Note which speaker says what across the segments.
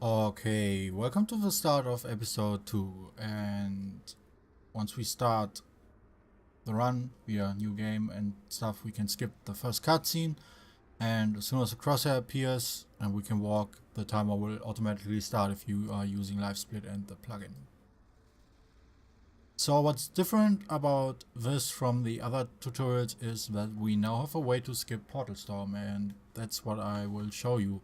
Speaker 1: Okay, welcome to the start of episode 2, and once we start the run via new game and stuff, we can skip the first cutscene, and as soon as the crosshair appears and we can walk, the timer will automatically start if you are using LiveSplit and the plugin. So what's different about this from the other tutorials is that we now have a way to skip Portalstorm, and that's what I will show you.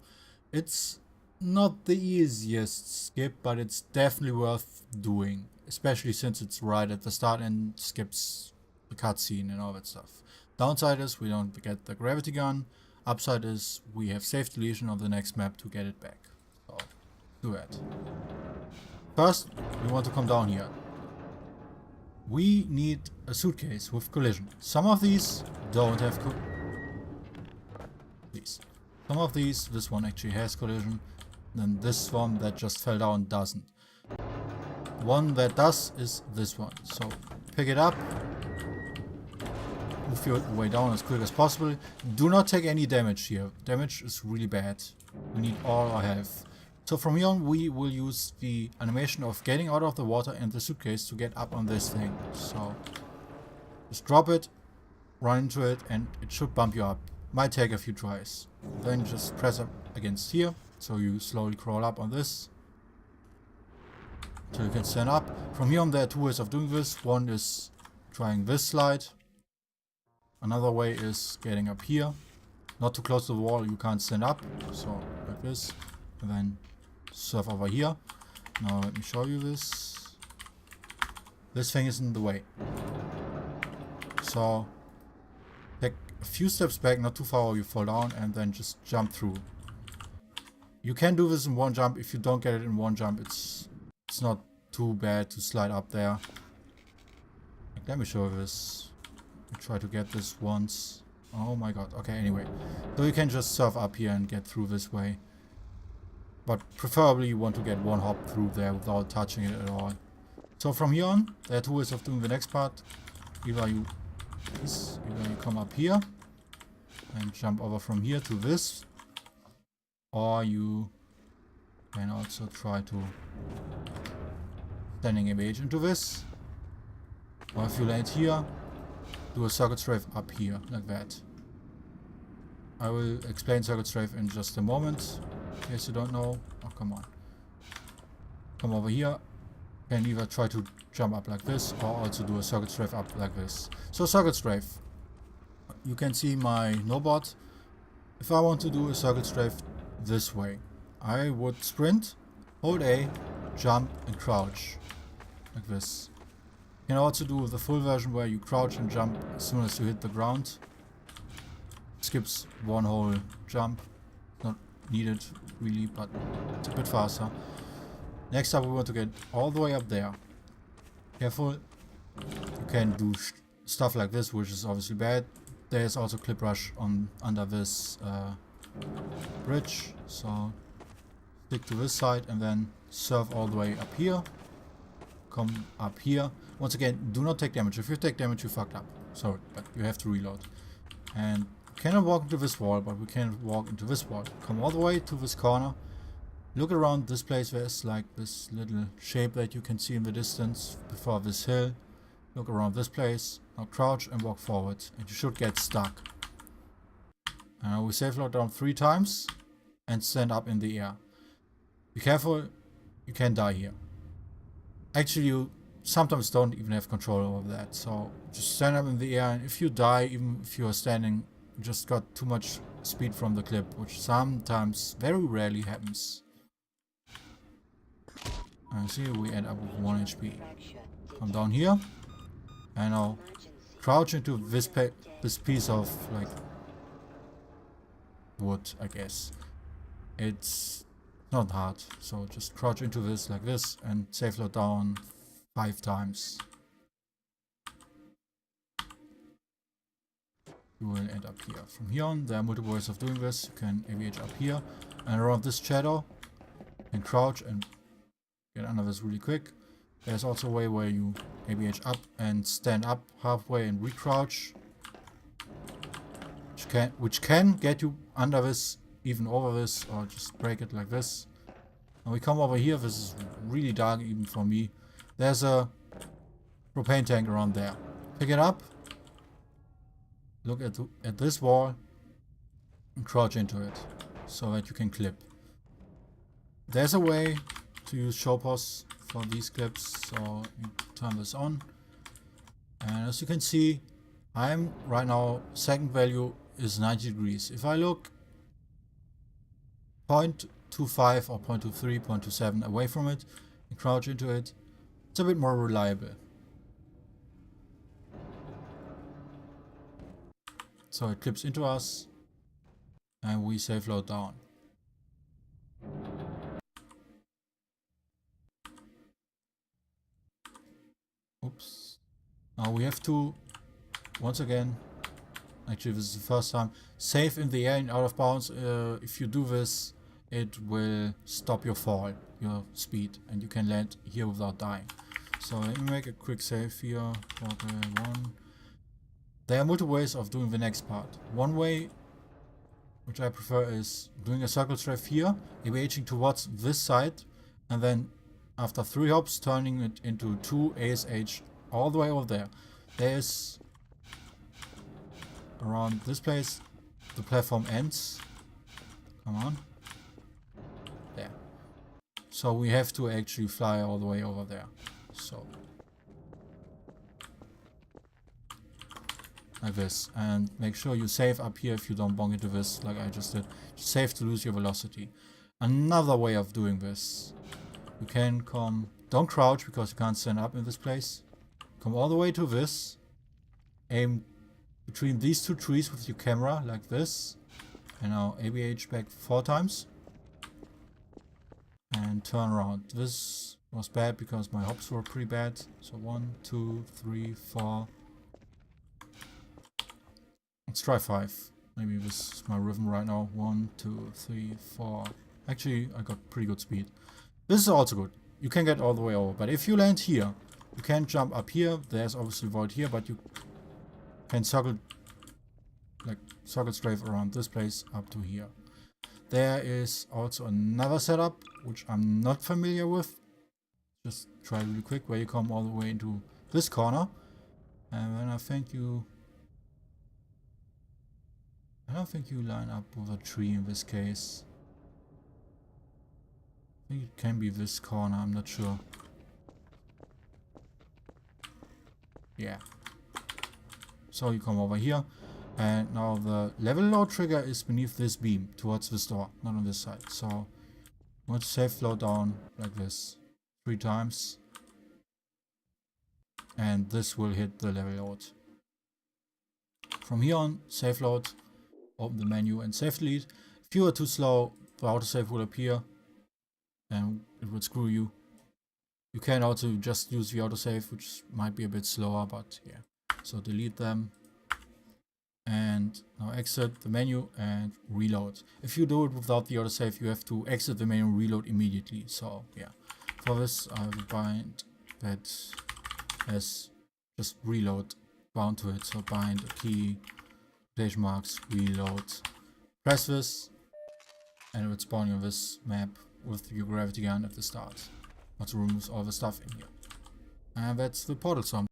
Speaker 1: It's not the easiest skip, but it's definitely worth doing, especially since it's right at the start and skips the cutscene and all that stuff. Downside is we don't get the gravity gun. Upside is we have safe deletion on the next map to get it back. So do that. First, we want to come down here. We need a suitcase with collision. Some of these don't have Some of these, this one actually has collision. Then this one that just fell down doesn't. One that does is this one. So pick it up. Move your way down as quick as possible. Do not take any damage here. Damage is really bad. We need all our health. So from here on we will use the animation of getting out of the water and the suitcase to get up on this thing. So just drop it, run into it, and it should bump you up. Might take a few tries. Then just press up against here. So you slowly crawl up on this until you can stand up. From here on there are two ways of doing this. One is trying this slide. Another way is getting up here. Not too close to the wall, you can't stand up. So like this. And then surf over here. Now let me show you this. This thing is in the way. So take a few steps back, not too far, or you fall down, and then just jump through. You can do this in one jump. If you don't get it in one jump, it's not too bad to slide up there. Let me show you this. Try to get this once. Oh my god. Okay, anyway. So you can just surf up here and get through this way. But preferably you want to get one hop through there without touching it at all. So from here on, there are two ways of doing the next part. Either you come up here and jump over from here to this. Or you can also try to standing image into this. Or if you land here, do a circuit strafe up here, like that. I will explain circuit strafe in just a moment, in case you don't know. Oh, come on. Come over here. You can either try to jump up like this, or also do a circuit strafe up like this. So circuit strafe. You can see my nobot. If I want to do a circuit strafe this way, I would sprint, hold A, jump and crouch, like this. You can also do the full version where you crouch and jump as soon as you hit the ground. Skips one whole jump. Not needed really, but it's a bit faster. Next up we want to get all the way up there. Careful. You can do stuff like this, which is obviously bad. There's also clip rush under this bridge, so stick to this side and then surf all the way up here. Come up here. Once again, do not take damage. If you take damage, you fucked up. Sorry, but you have to reload. And we cannot walk into this wall, but we can walk into this wall. Come all the way to this corner. Look around this place. There's like this little shape that you can see in the distance before this hill. Look around this place. Now crouch and walk forward. And you should get stuck. And we safe load down 3 times and stand up in the air. Be careful, you can die here. Actually, you sometimes don't even have control over that. So just stand up in the air, and if you die, even if you are standing, you just got too much speed from the clip, which sometimes, very rarely happens. And see, we end up with 1 HP. Come down here, and now crouch into this piece of like wood, I guess. It's not hard, so just crouch into this like this and safe load down 5 times. You will end up here. From here on, there are multiple ways of doing this. You can AVH up here and around this shadow and crouch and get under this really quick. There's also a way where you AVH up and stand up halfway and recrouch, which can get you under this, even over this, or just break it like this. Now we come over here. This is really dark even for me. There's a propane tank around there. Pick it up. Look at this wall. And crouch into it. So that you can clip. There's a way to use show pause for these clips. So you turn this on. And as you can see, I'm right now, second value is 90 degrees. If I look 0.25 or 0.23, 0.27 away from it and crouch into it, it's a bit more reliable. So it clips into us and we safe load down. Oops. Now we have to, once again, actually this is the first time, save in the air and out of bounds. If you do this, it will stop your fall, your speed, and you can land here without dying. So let me make a quick save here for the one. There are multiple ways of doing the next part. One way, which I prefer, is doing a circle strafe here, ABHing towards this side, and then after 3 hops turning it into 2 ASH all the way over there. There is, around this place, the platform ends. Come on. There. So we have to actually fly all the way over there. So like this, and make sure you save up here if you don't bonk into this like I just did. Save to lose your velocity. Another way of doing this, you can come, don't crouch because you can't stand up in this place. Come all the way to this, aim between these 2 trees with your camera like this, and now ABH back 4 times and turn around. This was bad because my hops were pretty bad. So 1, 2, 3, 4. Let's try 5. Maybe this is my rhythm right now. 1, 2, 3, 4. Actually, I got pretty good speed. This is also good. You can get all the way over. But if you land here, you can't jump up here. There's obviously void here, but you can circle strafe around this place up to here. There is also another setup, which I'm not familiar with. Just try really quick, where you come all the way into this corner. And then I don't think you line up with a tree in this case. I think it can be this corner, I'm not sure. Yeah. So you come over here, and now the level load trigger is beneath this beam, towards this door, not on this side. So you want to safe float down like this 3 times. And this will hit the level load. From here on, safe load. Open the menu and save delete. If you are too slow, the autosave will appear and it will screw you. You can also just use the autosave, which might be a bit slower, but yeah. So delete them and now exit the menu and reload. If you do it without the autosave, you have to exit the menu and reload immediately. So yeah, for this I will bind that as just reload bound to it. So bind a key, quotation marks, reload. Press this and it will spawn you on this map with your gravity gun at the start. Also removes all the stuff in here. And that's the Portalstorm.